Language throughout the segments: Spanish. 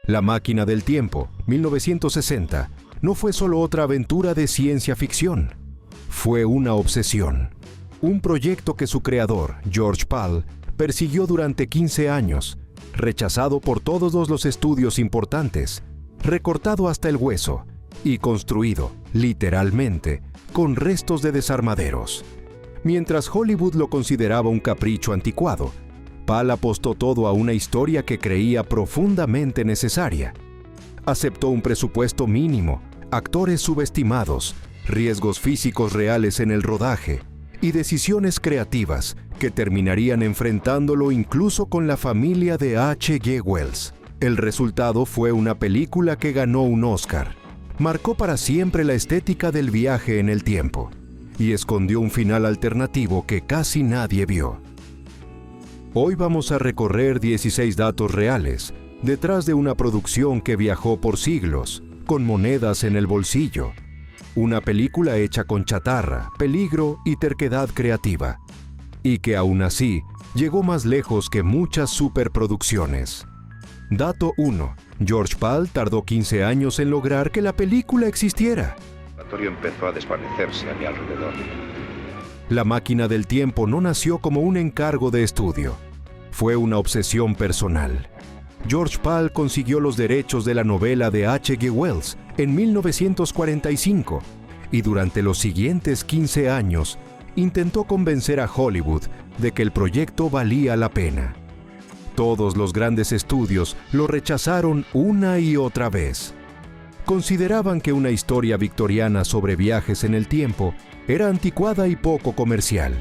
La máquina del tiempo, 1960, no fue solo otra aventura de ciencia ficción. Fue una obsesión. Un proyecto que su creador, George Pal, persiguió durante 15 años, rechazado por todos los estudios importantes, recortado hasta el hueso y construido, literalmente, con restos de desarmaderos. Mientras Hollywood lo consideraba un capricho anticuado, Pal apostó todo a una historia que creía profundamente necesaria. Aceptó un presupuesto mínimo, actores subestimados, riesgos físicos reales en el rodaje y decisiones creativas que terminarían enfrentándolo incluso con la familia de H.G. Wells. El resultado fue una película que ganó un Oscar. Marcó para siempre la estética del viaje en el tiempo y escondió un final alternativo que casi nadie vio. Hoy vamos a recorrer 16 datos reales detrás de una producción que viajó por siglos, con monedas en el bolsillo. Una película hecha con chatarra, peligro y terquedad creativa, y que aún así llegó más lejos que muchas superproducciones. Dato 1. George Pal tardó 15 años en lograr que la película existiera. El laboratorio empezó a desvanecerse a mi alrededor. La máquina del tiempo no nació como un encargo de estudio. Fue una obsesión personal. George Pal consiguió los derechos de la novela de H.G. Wells en 1945 y durante los siguientes 15 años intentó convencer a Hollywood de que el proyecto valía la pena. Todos los grandes estudios lo rechazaron una y otra vez. Consideraban que una historia victoriana sobre viajes en el tiempo era anticuada y poco comercial.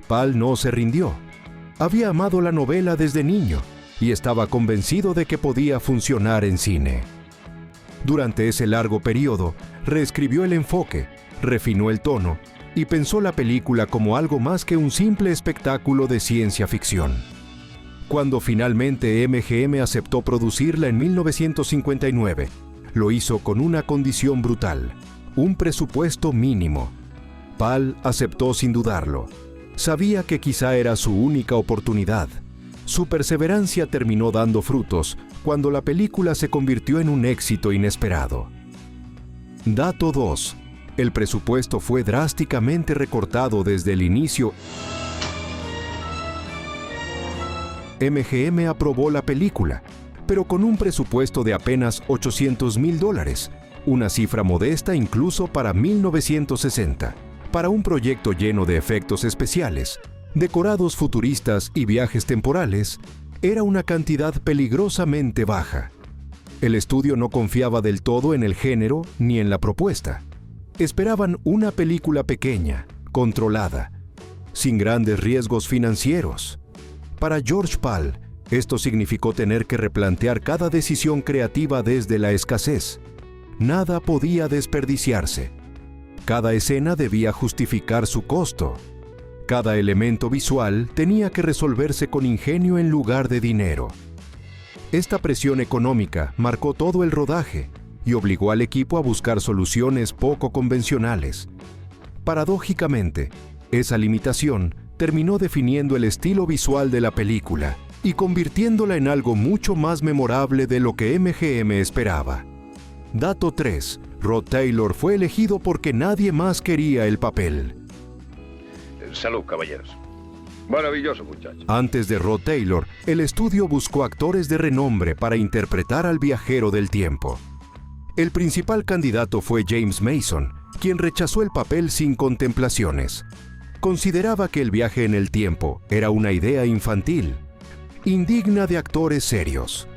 Pal no se rindió. Había amado la novela desde niño y estaba convencido de que podía funcionar en cine. Durante ese largo periodo, reescribió el enfoque, refinó el tono y pensó la película como algo más que un simple espectáculo de ciencia ficción. Cuando finalmente MGM aceptó producirla en 1959, lo hizo con una condición brutal: un presupuesto mínimo. Pal aceptó sin dudarlo. Sabía que quizá era su única oportunidad. Su perseverancia terminó dando frutos cuando la película se convirtió en un éxito inesperado. Dato 2. El presupuesto fue drásticamente recortado desde el inicio. MGM aprobó la película, pero con un presupuesto de apenas $800,000, una cifra modesta incluso para 1960. Para un proyecto lleno de efectos especiales, decorados futuristas y viajes temporales, era una cantidad peligrosamente baja. El estudio no confiaba del todo en el género ni en la propuesta. Esperaban una película pequeña, controlada, sin grandes riesgos financieros. Para George Pal, esto significó tener que replantear cada decisión creativa desde la escasez. Nada podía desperdiciarse. Cada escena debía justificar su costo. Cada elemento visual tenía que resolverse con ingenio en lugar de dinero. Esta presión económica marcó todo el rodaje y obligó al equipo a buscar soluciones poco convencionales. Paradójicamente, esa limitación terminó definiendo el estilo visual de la película y convirtiéndola en algo mucho más memorable de lo que MGM esperaba. Dato 3. Rod Taylor fue elegido porque nadie más quería el papel. Salud, caballeros. Maravilloso, muchacho. Antes de Rod Taylor, el estudio buscó actores de renombre para interpretar al viajero del tiempo. El principal candidato fue James Mason, quien rechazó el papel sin contemplaciones. Consideraba que el viaje en el tiempo era una idea infantil, indigna de actores serios.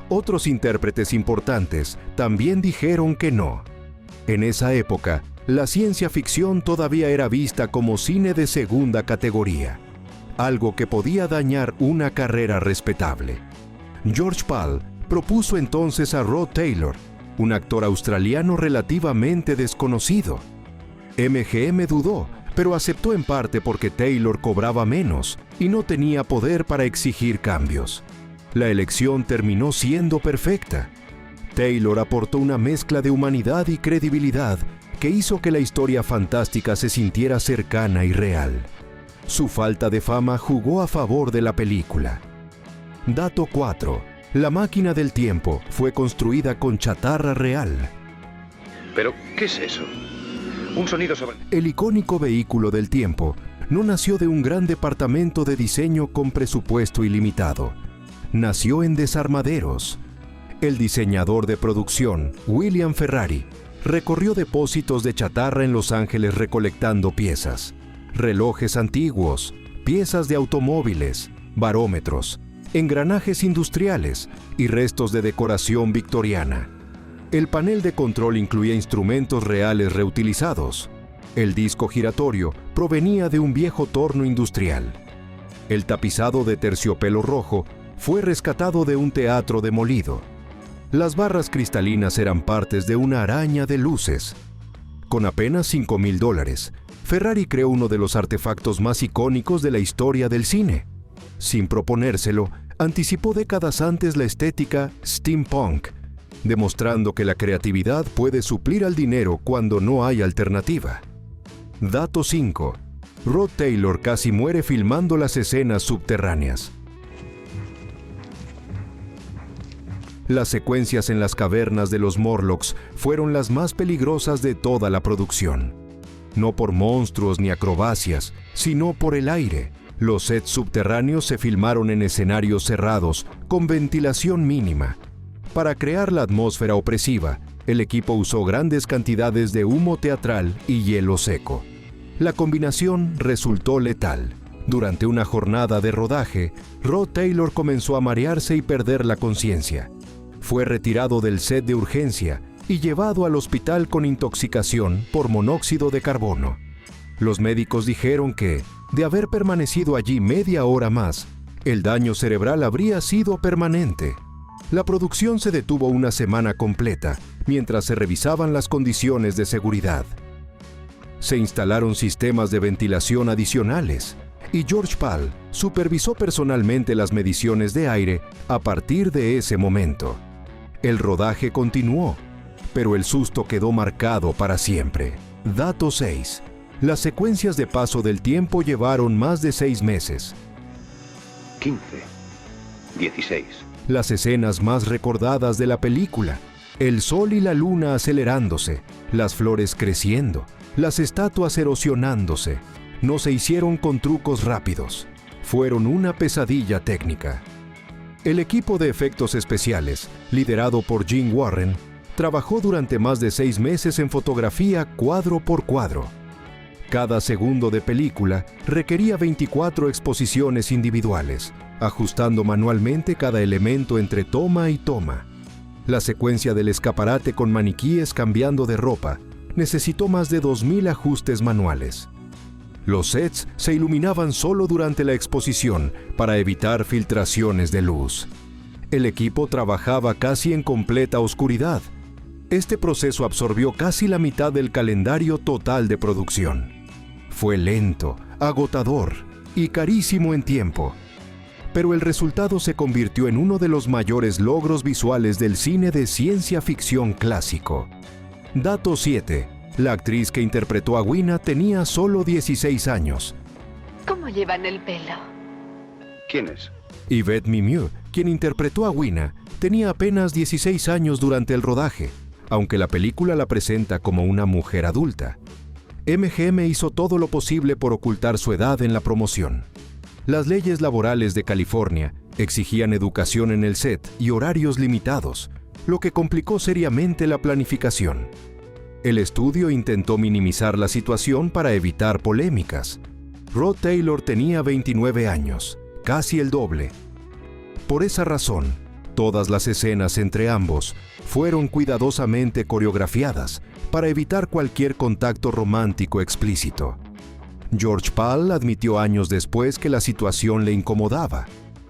Otros intérpretes importantes también dijeron que no. En esa época, la ciencia ficción todavía era vista como cine de segunda categoría, algo que podía dañar una carrera respetable. George Pal propuso entonces a Rod Taylor, un actor australiano relativamente desconocido. MGM dudó, pero aceptó en parte porque Taylor cobraba menos y no tenía poder para exigir cambios. La elección terminó siendo perfecta. Taylor aportó una mezcla de humanidad y credibilidad que hizo que la historia fantástica se sintiera cercana y real. Su falta de fama jugó a favor de la película. Dato 4. La máquina del tiempo fue construida con chatarra real. ¿Pero qué es eso? Un sonido sobre... El icónico vehículo del tiempo no nació de un gran departamento de diseño con presupuesto ilimitado. Nació en desarmaderos. El diseñador de producción, William Ferrari, recorrió depósitos de chatarra en Los Ángeles recolectando piezas, relojes antiguos, piezas de automóviles, barómetros, engranajes industriales y restos de decoración victoriana. El panel de control incluía instrumentos reales reutilizados. El disco giratorio provenía de un viejo torno industrial. El tapizado de terciopelo rojo fue rescatado de un teatro demolido. Las barras cristalinas eran partes de una araña de luces. Con apenas $5,000, Ferrari creó uno de los artefactos más icónicos de la historia del cine. Sin proponérselo, anticipó décadas antes la estética steampunk, demostrando que la creatividad puede suplir al dinero cuando no hay alternativa. Dato 5. Rod Taylor casi muere filmando las escenas subterráneas. Las secuencias en las cavernas de los Morlocks fueron las más peligrosas de toda la producción. No por monstruos ni acrobacias, sino por el aire. Los sets subterráneos se filmaron en escenarios cerrados, con ventilación mínima. Para crear la atmósfera opresiva, el equipo usó grandes cantidades de humo teatral y hielo seco. La combinación resultó letal. Durante una jornada de rodaje, Rod Taylor comenzó a marearse y perder la conciencia. Fue retirado del set de urgencia y llevado al hospital con intoxicación por monóxido de carbono. Los médicos dijeron que, de haber permanecido allí media hora más, el daño cerebral habría sido permanente. La producción se detuvo una semana completa mientras se revisaban las condiciones de seguridad. Se instalaron sistemas de ventilación adicionales y George Pal supervisó personalmente las mediciones de aire a partir de ese momento. El rodaje continuó, pero el susto quedó marcado para siempre. Dato 6. Las secuencias de paso del tiempo llevaron más de 6 meses. 15. 16. Las escenas más recordadas de la película: el sol y la luna acelerándose, las flores creciendo, las estatuas erosionándose, no se hicieron con trucos rápidos. Fueron una pesadilla técnica. El equipo de efectos especiales, liderado por Jim Warren, trabajó durante más de 6 meses en fotografía cuadro por cuadro. Cada segundo de película requería 24 exposiciones individuales, ajustando manualmente cada elemento entre toma y toma. La secuencia del escaparate con maniquíes cambiando de ropa necesitó más de 2,000 ajustes manuales. Los sets se iluminaban solo durante la exposición para evitar filtraciones de luz. El equipo trabajaba casi en completa oscuridad. Este proceso absorbió casi la mitad del calendario total de producción. Fue lento, agotador y carísimo en tiempo. Pero el resultado se convirtió en uno de los mayores logros visuales del cine de ciencia ficción clásico. Dato 7. La actriz que interpretó a Wina tenía solo 16 años. ¿Cómo llevan el pelo? ¿Quién es? Yvette Mimieux, quien interpretó a Wina, tenía apenas 16 años durante el rodaje, aunque la película la presenta como una mujer adulta. MGM hizo todo lo posible por ocultar su edad en la promoción. Las leyes laborales de California exigían educación en el set y horarios limitados, lo que complicó seriamente la planificación. El estudio intentó minimizar la situación para evitar polémicas. Rod Taylor tenía 29 años, casi el doble. Por esa razón, todas las escenas entre ambos fueron cuidadosamente coreografiadas para evitar cualquier contacto romántico explícito. George Pal admitió años después que la situación le incomodaba,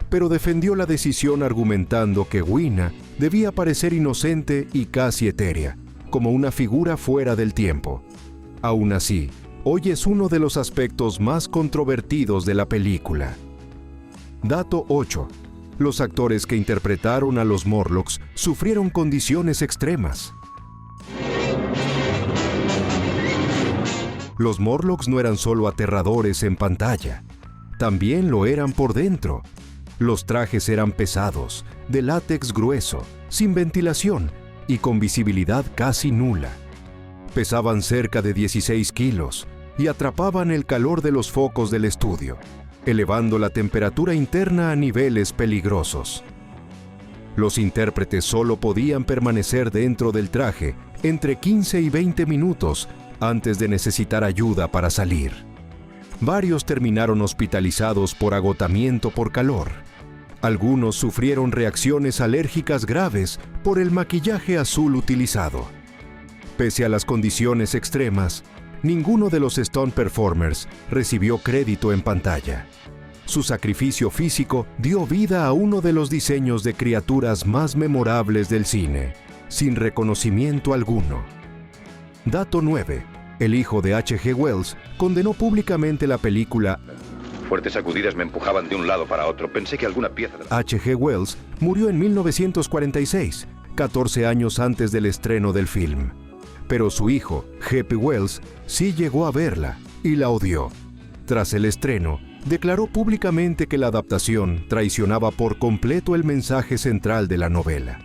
pero defendió la decisión argumentando que Wina debía parecer inocente y casi etérea, como una figura fuera del tiempo. Aún así, hoy es uno de los aspectos más controvertidos de la película. Dato 8. Los actores que interpretaron a los Morlocks sufrieron condiciones extremas. Los Morlocks no eran solo aterradores en pantalla, también lo eran por dentro. Los trajes eran pesados, de látex grueso, sin ventilación y con visibilidad casi nula. Pesaban cerca de 16 kilos y atrapaban el calor de los focos del estudio, elevando la temperatura interna a niveles peligrosos. Los intérpretes solo podían permanecer dentro del traje entre 15 y 20 minutos antes de necesitar ayuda para salir. Varios terminaron hospitalizados por agotamiento por calor. Algunos sufrieron reacciones alérgicas graves por el maquillaje azul utilizado. Pese a las condiciones extremas, ninguno de los stunt performers recibió crédito en pantalla. Su sacrificio físico dio vida a uno de los diseños de criaturas más memorables del cine, sin reconocimiento alguno. Dato 9. El hijo de H.G. Wells condenó públicamente la película. Fuertes sacudidas me empujaban de un lado para otro. Pensé que alguna pieza... H.G. Wells murió en 1946, 14 años antes del estreno del film. Pero su hijo, G.P. Wells, sí llegó a verla y la odió. Tras el estreno, declaró públicamente que la adaptación traicionaba por completo el mensaje central de la novela.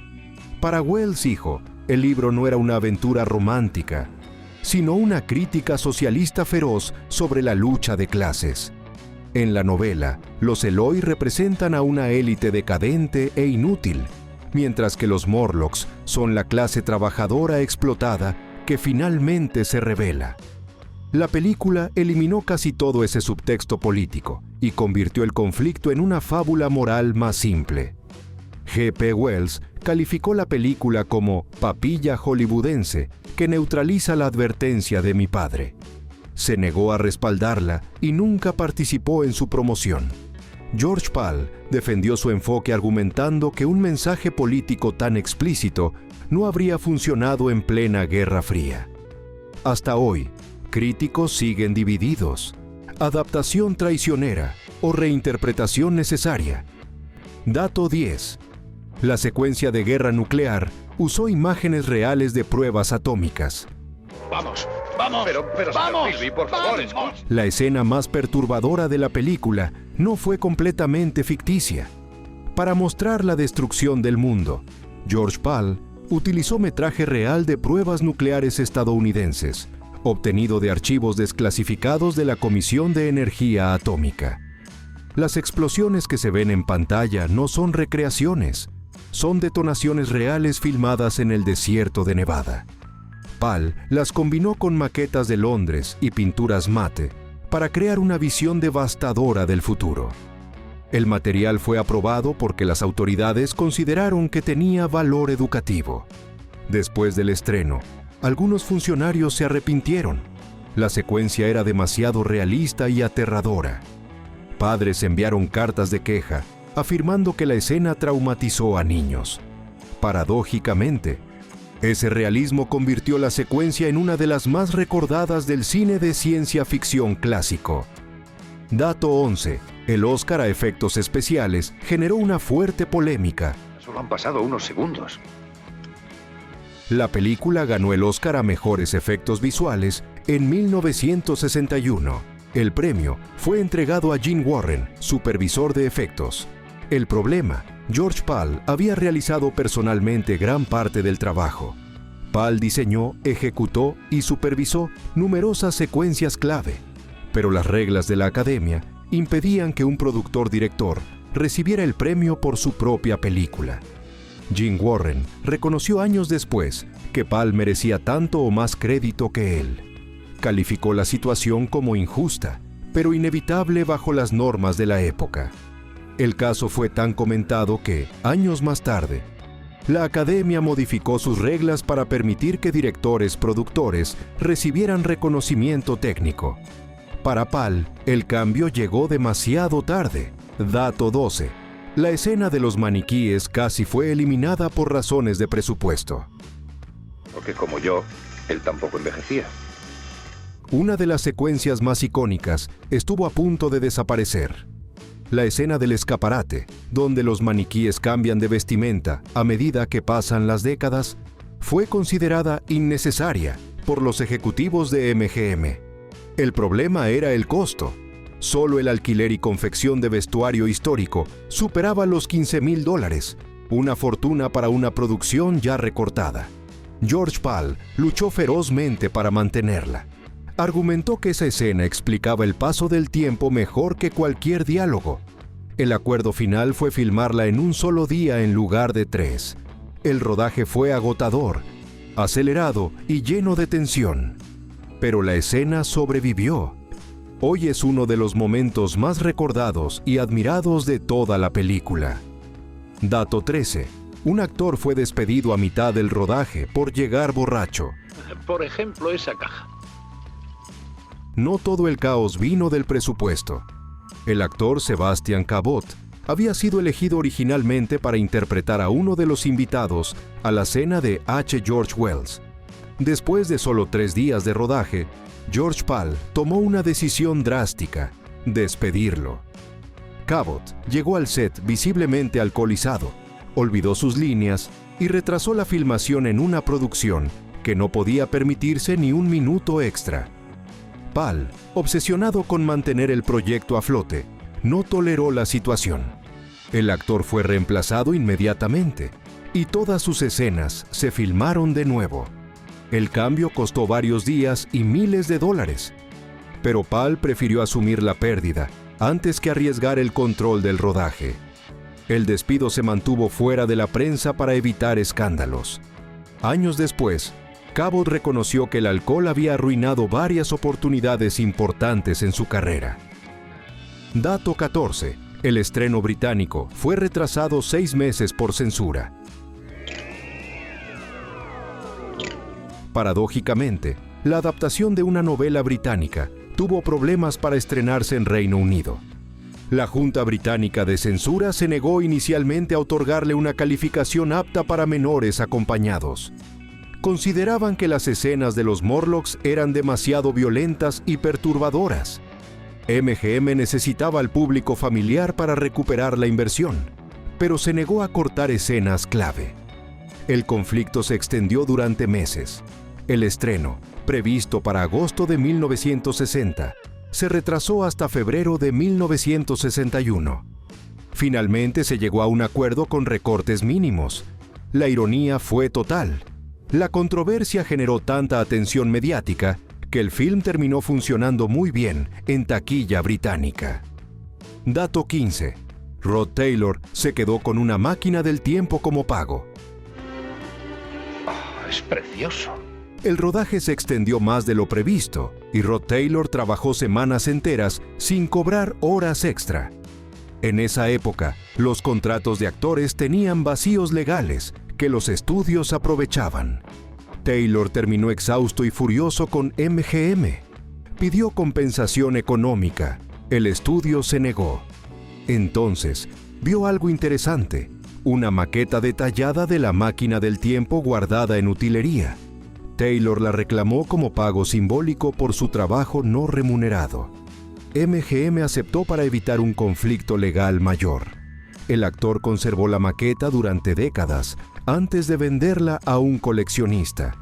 Para Wells hijo, el libro no era una aventura romántica, sino una crítica socialista feroz sobre la lucha de clases. En la novela, los Eloi representan a una élite decadente e inútil, mientras que los Morlocks son la clase trabajadora explotada que finalmente se rebela. La película eliminó casi todo ese subtexto político y convirtió el conflicto en una fábula moral más simple. G.P. Wells calificó la película como papilla hollywoodense que neutraliza la advertencia de mi padre. Se negó a respaldarla y nunca participó en su promoción. George Pal defendió su enfoque argumentando que un mensaje político tan explícito no habría funcionado en plena Guerra Fría. Hasta hoy, críticos siguen divididos. Adaptación traicionera o reinterpretación necesaria. Dato 10. La secuencia de guerra nuclear usó imágenes reales de pruebas atómicas. ¡Vamos! ¡Vamos! Pero ¡Vamos! señor Philby, por favor, escuche. La escena más perturbadora de la película no fue completamente ficticia. Para mostrar la destrucción del mundo, George Pal utilizó metraje real de pruebas nucleares estadounidenses, obtenido de archivos desclasificados de la Comisión de Energía Atómica. Las explosiones que se ven en pantalla no son recreaciones, son detonaciones reales filmadas en el desierto de Nevada. Pal las combinó con maquetas de Londres y pinturas mate para crear una visión devastadora del futuro. El material fue aprobado porque las autoridades consideraron que tenía valor educativo. Después del estreno, algunos funcionarios se arrepintieron. La secuencia era demasiado realista y aterradora. Padres enviaron cartas de queja, afirmando que la escena traumatizó a niños. Paradójicamente, ese realismo convirtió la secuencia en una de las más recordadas del cine de ciencia ficción clásico. Dato 11. El Oscar a efectos especiales generó una fuerte polémica. Solo han pasado unos segundos. La película ganó el Oscar a mejores efectos visuales en 1961. El premio fue entregado a Gene Warren, supervisor de efectos. El problema: George Pal había realizado personalmente gran parte del trabajo. Pal diseñó, ejecutó y supervisó numerosas secuencias clave, pero las reglas de la Academia impedían que un productor-director recibiera el premio por su propia película. Gene Warren reconoció años después que Pal merecía tanto o más crédito que él. Calificó la situación como injusta, pero inevitable bajo las normas de la época. El caso fue tan comentado que, años más tarde, la Academia modificó sus reglas para permitir que directores-productores recibieran reconocimiento técnico. Para Pal, el cambio llegó demasiado tarde. Dato 12. La escena de los maniquíes casi fue eliminada por razones de presupuesto. Porque como yo, él tampoco envejecía. Una de las secuencias más icónicas estuvo a punto de desaparecer. La escena del escaparate, donde los maniquíes cambian de vestimenta a medida que pasan las décadas, fue considerada innecesaria por los ejecutivos de MGM. El problema era el costo. Solo el alquiler y confección de vestuario histórico superaba los $15,000, una fortuna para una producción ya recortada. George Pal luchó ferozmente para mantenerla. Argumentó que esa escena explicaba el paso del tiempo mejor que cualquier diálogo. El acuerdo final fue filmarla en un solo día en lugar de 3. El rodaje fue agotador, acelerado y lleno de tensión. Pero la escena sobrevivió. Hoy es uno de los momentos más recordados y admirados de toda la película. Dato 13. Un actor fue despedido a mitad del rodaje por llegar borracho. Por ejemplo, esa caja. No todo el caos vino del presupuesto. El actor Sebastian Cabot había sido elegido originalmente para interpretar a uno de los invitados a la cena de H. George Wells. Después de solo 3 días de rodaje, George Pal tomó una decisión drástica: despedirlo. Cabot llegó al set visiblemente alcoholizado, olvidó sus líneas y retrasó la filmación en una producción que no podía permitirse ni un minuto extra. Pal, obsesionado con mantener el proyecto a flote, no toleró la situación. El actor fue reemplazado inmediatamente y todas sus escenas se filmaron de nuevo. El cambio costó varios días y miles de dólares, pero Pal prefirió asumir la pérdida antes que arriesgar el control del rodaje. El despido se mantuvo fuera de la prensa para evitar escándalos. Años después, Cabot reconoció que el alcohol había arruinado varias oportunidades importantes en su carrera. Dato 14. El estreno británico fue retrasado 6 meses por censura. Paradójicamente, la adaptación de una novela británica tuvo problemas para estrenarse en Reino Unido. La Junta Británica de Censura se negó inicialmente a otorgarle una calificación apta para menores acompañados. Consideraban que las escenas de los Morlocks eran demasiado violentas y perturbadoras. MGM necesitaba al público familiar para recuperar la inversión, pero se negó a cortar escenas clave. El conflicto se extendió durante meses. El estreno, previsto para agosto de 1960, se retrasó hasta febrero de 1961. Finalmente se llegó a un acuerdo con recortes mínimos. La ironía fue total. La controversia generó tanta atención mediática que el film terminó funcionando muy bien en taquilla británica. Dato 15. Rod Taylor se quedó con una máquina del tiempo como pago. Oh, es precioso. El rodaje se extendió más de lo previsto y Rod Taylor trabajó semanas enteras sin cobrar horas extra. En esa época, los contratos de actores tenían vacíos legales que los estudios aprovechaban. Taylor terminó exhausto y furioso con MGM. Pidió compensación económica. El estudio se negó. Entonces, vio algo interesante: una maqueta detallada de la máquina del tiempo guardada en utilería. Taylor la reclamó como pago simbólico por su trabajo no remunerado. MGM aceptó para evitar un conflicto legal mayor. El actor conservó la maqueta durante décadas antes de venderla a un coleccionista.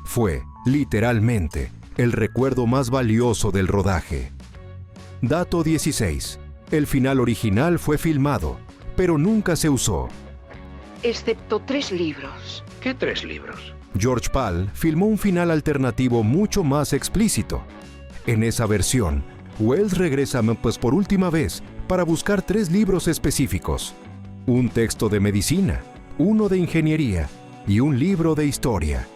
Fue, literalmente, el recuerdo más valioso del rodaje. Dato 16. El final original fue filmado, pero nunca se usó. Excepto 3 libros. ¿Qué 3 libros? George Pal filmó un final alternativo mucho más explícito. En esa versión, Wells regresa por última vez para buscar 3 libros específicos: un texto de medicina, uno de ingeniería y un libro de historia.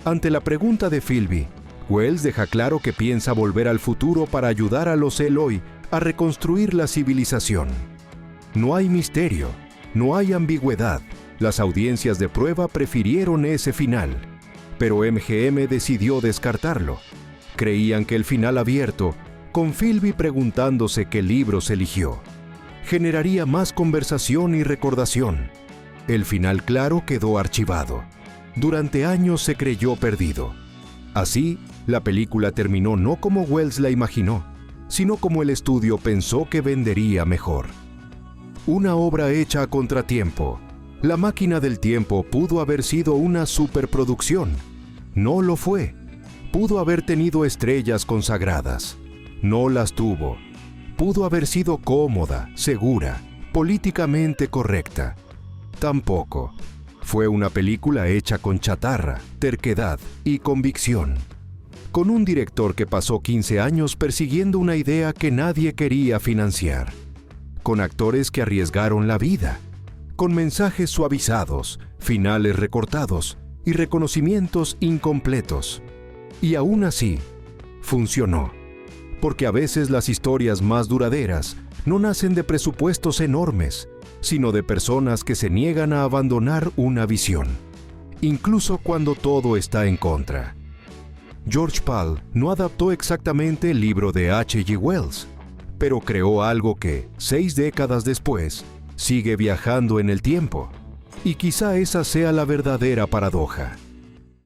Ante la pregunta de Philby, Wells deja claro que piensa volver al futuro para ayudar a los Eloi a reconstruir la civilización. No hay misterio, no hay ambigüedad. Las audiencias de prueba prefirieron ese final, pero MGM decidió descartarlo. Creían que el final abierto, con Philby preguntándose qué libros eligió, generaría más conversación y recordación. El final claro quedó archivado. Durante años se creyó perdido. Así, la película terminó no como Wells la imaginó, sino como el estudio pensó que vendería mejor. Una obra hecha a contratiempo. La máquina del tiempo pudo haber sido una superproducción. No lo fue. Pudo haber tenido estrellas consagradas. No las tuvo. pudo haber sido cómoda, segura, políticamente correcta. Tampoco. Fue una película hecha con chatarra, terquedad y convicción. Con un director que pasó 15 años persiguiendo una idea que nadie quería financiar. Con actores que arriesgaron la vida. Con mensajes suavizados, finales recortados y reconocimientos incompletos. Y aún así, funcionó. Porque a veces las historias más duraderas no nacen de presupuestos enormes, sino de personas que se niegan a abandonar una visión, incluso cuando todo está en contra. George Pal no adaptó exactamente el libro de H.G. Wells, pero creó algo que, 6 décadas después, sigue viajando en el tiempo. Y quizá esa sea la verdadera paradoja.